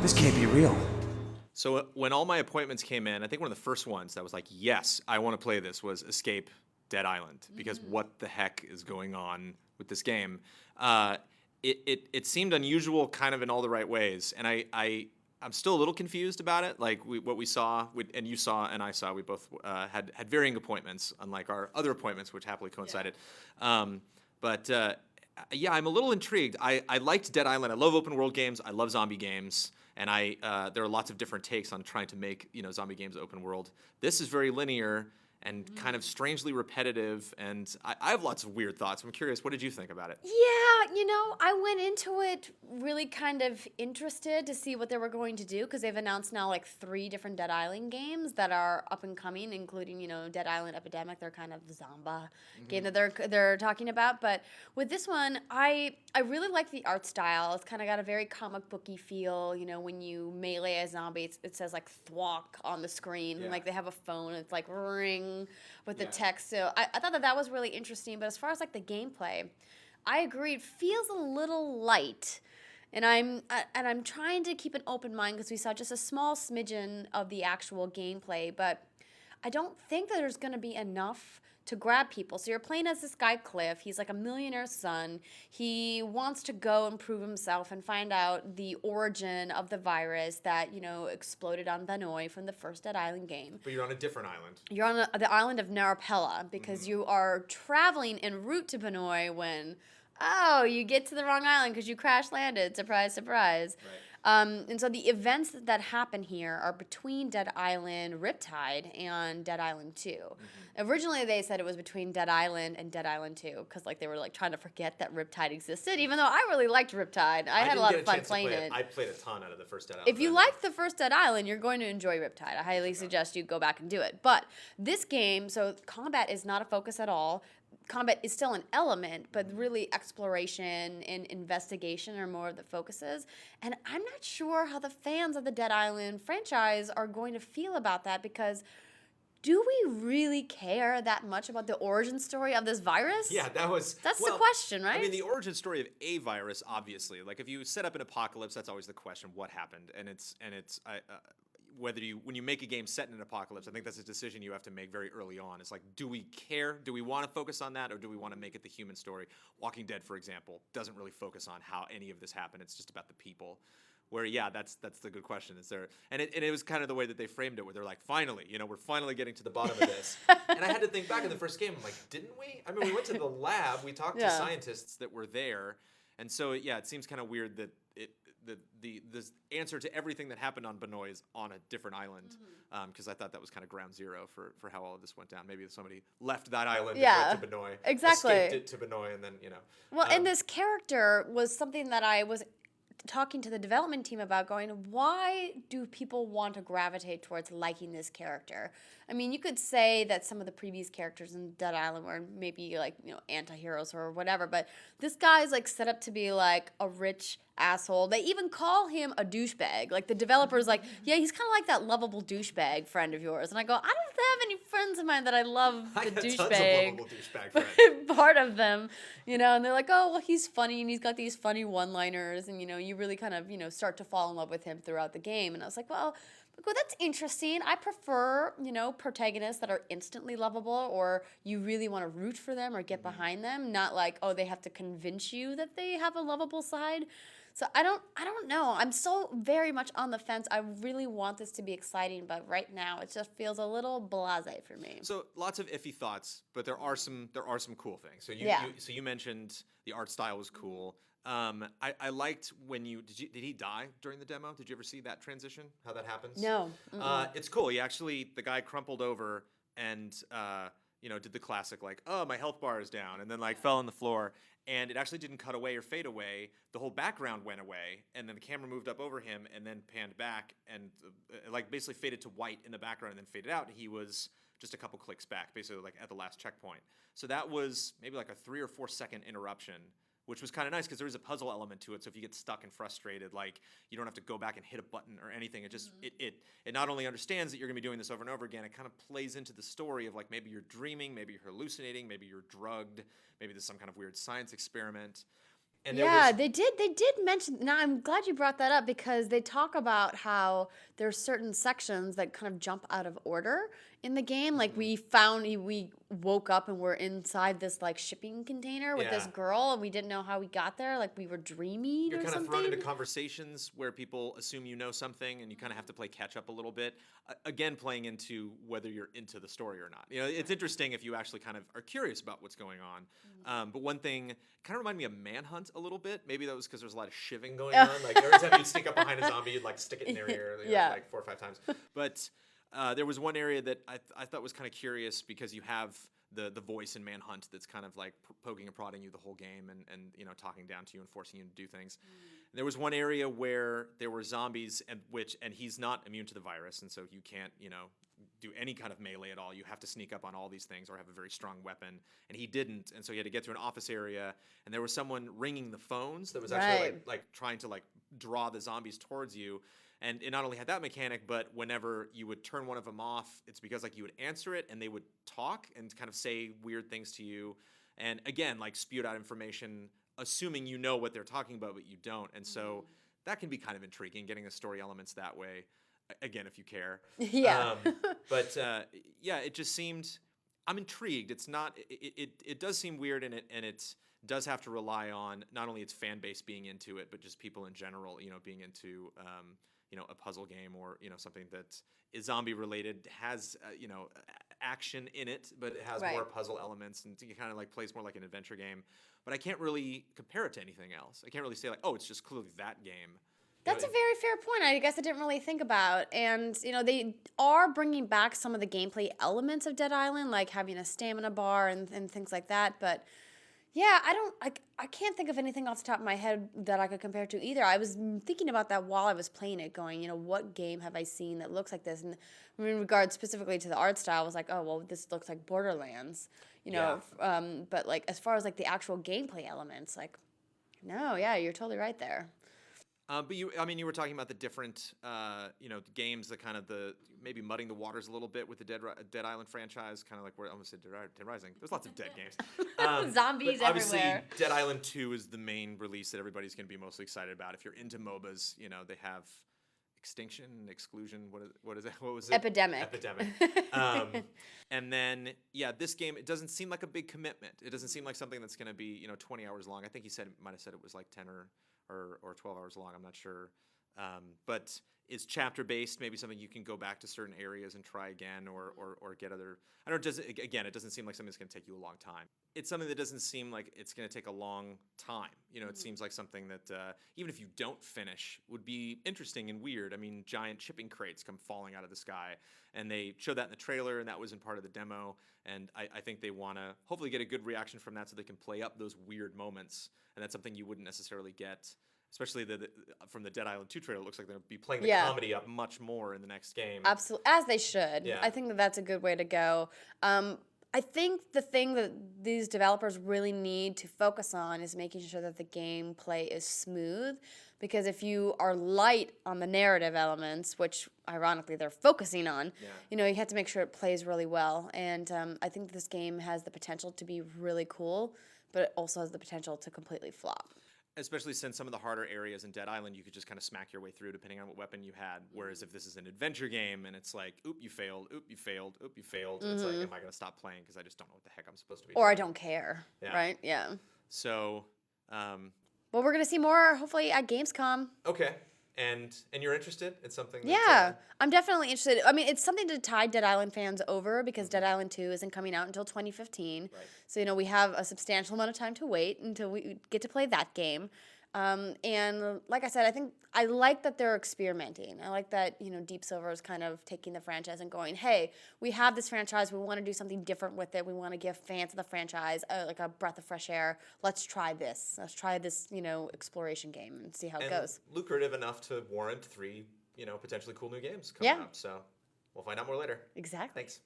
This can't be real. So when all my appointments came in, I think one of the first ones that was like, yes, I want to play this was Escape Dead Island, because what the heck is going on with this game? It seemed unusual kind of in all the right ways, and I'm still a little confused about it. Like what we saw, and you saw and I saw, we both had varying appointments, unlike our other appointments, which happily coincided. Yeah, I'm a little intrigued. I liked Dead Island. I love open world games. I love zombie games. And there are lots of different takes on trying to make zombie games open world. This is very linear and kind of strangely repetitive. And I have lots of weird thoughts. I'm curious, what did you think about it? Yeah, I went into it really kind of interested to see what they were going to do, because they've announced now like 3 different Dead Island games that are up and coming, including, Dead Island Epidemic, their kind of Zomba game that they're talking about. But with this one, I really like the art style. It's kind of got a very comic booky feel. When you melee a zombie, it says like thwack on the screen. And like they have a phone, it's like ring with the text. So I thought that was really interesting. But as far as like the gameplay, I agree. It feels a little light, and I'm trying to keep an open mind because we saw just a small smidgen of the actual gameplay, but I don't think that there's going to be enough to grab people. So you're playing as this guy Cliff. He's like a millionaire's son. He wants to go and prove himself and find out the origin of the virus that exploded on Vanoy from the first Dead Island game. But you're on a different island. You're on the island of Narapella because you are traveling en route to Vanoy when you get to the wrong island because you crash landed. Surprise, surprise. Right. And so the events that happen here are between Dead Island Riptide and Dead Island 2. Originally, they said it was between Dead Island and Dead Island 2 because they were trying to forget that Riptide existed, even though I really liked Riptide. I had a lot of fun playing it. I played a ton out of the first Dead Island. If you liked the first Dead Island, you're going to enjoy Riptide. I highly suggest you go back and do it. But this game, so combat is not a focus at all. Combat is still an element, but really exploration and investigation are more of the focuses. And I'm not sure how the fans of the Dead Island franchise are going to feel about that, because do we really care that much about the origin story of this virus? Yeah, that's the question, right? I mean, the origin story of a virus, obviously. Like, if you set up an apocalypse, that's always the question: what happened? And it's when you make a game set in an apocalypse, I think that's a decision you have to make very early on. It's like, do we care? Do we want to focus on that, or do we want to make it the human story? Walking Dead, for example, doesn't really focus on how any of this happened. It's just about the people. Where, yeah, that's the good question. And it was kind of the way that they framed it, where they're like, finally, we're finally getting to the bottom of this. And I had to think back in the first game, I'm like, didn't we? I mean, we went to the lab, we talked to scientists that were there, and so yeah, it seems kind of weird that the answer to everything that happened on Benoy is on a different island, because I thought that was kind of ground zero for how all of this went down. Maybe if somebody left that island and went to Benoy, escaped it to Benoy, and then Well, and this character was something that I was talking to the development team about, going, why do people want to gravitate towards liking this character? I mean, you could say that some of the previous characters in Dead Island were maybe anti-heroes or whatever, but this guy's set up to be a rich asshole. They even call him a douchebag. The developer's yeah, he's kind of like that lovable douchebag friend of yours. And I go, I don't have any friends of mine that I love the douchebag. Tons of lovable douchebag friends. Part of them, and they're like, oh, well, he's funny, and he's got these funny one-liners, and you really kind of start to fall in love with him throughout the game. And I was like, well, that's interesting. I prefer, protagonists that are instantly lovable, or you really want to root for them or get behind them, not they have to convince you that they have a lovable side. So I don't know. I'm so very much on the fence. I really want this to be exciting, but right now it just feels a little blasé for me. So lots of iffy thoughts, but there are some cool things. So you mentioned the art style was cool. I liked when did he die during the demo? Did you ever see that transition? How that happens? No. It's cool. The guy crumpled over and did the classic oh, my health bar is down, and then fell on the floor, and it actually didn't cut away or fade away. The whole background went away, and then the camera moved up over him and then panned back, and basically faded to white in the background and then faded out. He was just a couple clicks back, basically at the last checkpoint. So that was maybe a 3 or 4 second interruption, which was kind of nice because there is a puzzle element to it. So if you get stuck and frustrated, you don't have to go back and hit a button or anything. It just it not only understands that you're gonna be doing this over and over again, it kind of plays into the story of maybe you're dreaming, maybe you're hallucinating, maybe you're drugged, maybe there's some kind of weird science experiment. And Yeah, they did. They did mention. Now, I'm glad you brought that up because they talk about how there's certain sections that kind of jump out of order in the game. Like we woke up and we're inside this like shipping container with this Yeah. girl, and we didn't know how we got there. Like we were dreaming You're or kind of something. thrown into conversations where people assume you know something, and you kind of have to play catch up a little bit. Again, playing into whether you're into the story or not. You know, it's interesting if you actually kind of are curious about what's going on. But one thing kind of reminded me of Manhunt a little bit. Maybe that was because there's a lot of shivving going on. Like every time you'd sneak up behind a zombie, you'd like stick it in their ear, like 4 or 5 times. But there was one area that I thought was kind of curious because you have the voice in Manhunt that's kind of like poking and prodding you the whole game and you know talking down to you and forcing you to do things. There was one area where there were zombies and he's not immune to the virus, and so you can't do any kind of melee at all. You have to sneak up on all these things or have a very strong weapon, and he didn't, and so he had to get to an office area, and there was someone ringing the phones that was actually like trying to like draw the zombies towards you. And it not only had that mechanic, but whenever you would turn one of them off, it's because like you would answer it and they would talk and kind of say weird things to you. And again, like spewed out information, assuming you know what they're talking about, but you don't. And so that can be kind of intriguing, getting the story elements that way. Again, if you care. Yeah. But yeah, it just seemed, I'm intrigued. It's not, it does seem weird and it does have to rely on not only its fan base being into it, but just people in general, being into, a puzzle game or something that is zombie related, has action in it, but it has more puzzle elements and it kind of like plays more like an adventure game. But I can't really compare it to anything else. I can't really say like, oh, it's just clearly that game. That's a very fair point. I guess I didn't really think about. And, they are bringing back some of the gameplay elements of Dead Island, like having a stamina bar and things like that. But yeah, I can't think of anything off the top of my head that I could compare to either. I was thinking about that while I was playing it, going, what game have I seen that looks like this? And in regards specifically to the art style, I was like, oh, well, this looks like Borderlands, but like as far as like the actual gameplay elements, like, no, yeah, you're totally right there. But you were talking about the different, games, the kind of maybe mudding the waters a little bit with the Dead Island franchise, kind of like where I almost said Dead Rising. There's lots of Dead games. Zombies obviously, everywhere. Dead Island 2 is the main release that everybody's going to be mostly excited about. If you're into MOBAs, they have Extinction, Exclusion, what is it? What was it? Epidemic. And then, yeah, this game, it doesn't seem like a big commitment. It doesn't seem like something that's going to be, 20 hours long. I think he might have said it was like 10 or 12 hours long, I'm not sure. But is chapter based, maybe something you can go back to certain areas and try again or get other, I don't know, it doesn't seem like something that's going to take you a long time. It's something that doesn't seem like it's going to take a long time. It seems like something that even if you don't finish would be interesting and weird. I mean, giant shipping crates come falling out of the sky, and they showed that in the trailer, and that was in part of the demo. And I think they want to hopefully get a good reaction from that so they can play up those weird moments. And that's something you wouldn't necessarily get, especially from the Dead Island 2 trailer. It looks like they'll be playing the comedy up much more in the next game. Absolutely, as they should. Yeah. I think that's a good way to go. I think the thing that these developers really need to focus on is making sure that the gameplay is smooth. Because if you are light on the narrative elements, which ironically they're focusing on, you have to make sure it plays really well. And I think this game has the potential to be really cool, but it also has the potential to completely flop. Especially since some of the harder areas in Dead Island, you could just kind of smack your way through depending on what weapon you had. Whereas if this is an adventure game and it's like, oop, you failed, oop, you failed, oop, you failed. It's like, am I going to stop playing because I just don't know what the heck I'm supposed to be doing? Or I don't care, right? Yeah. So, well, we're going to see more, hopefully, at Gamescom. Okay. And you're interested? It's something I'm definitely interested. I mean, it's something to tide Dead Island fans over because Dead Island 2 isn't coming out until 2015. Right. So, we have a substantial amount of time to wait until we get to play that game. And like I said, I like that they're experimenting. I like that, Deep Silver is kind of taking the franchise and going, hey, we have this franchise. We want to do something different with it. We want to give fans of the franchise like a breath of fresh air. Let's try this. Let's try this, exploration game and see how it goes. Lucrative enough to warrant 3, potentially cool new games coming up. So we'll find out more later. Exactly. Thanks.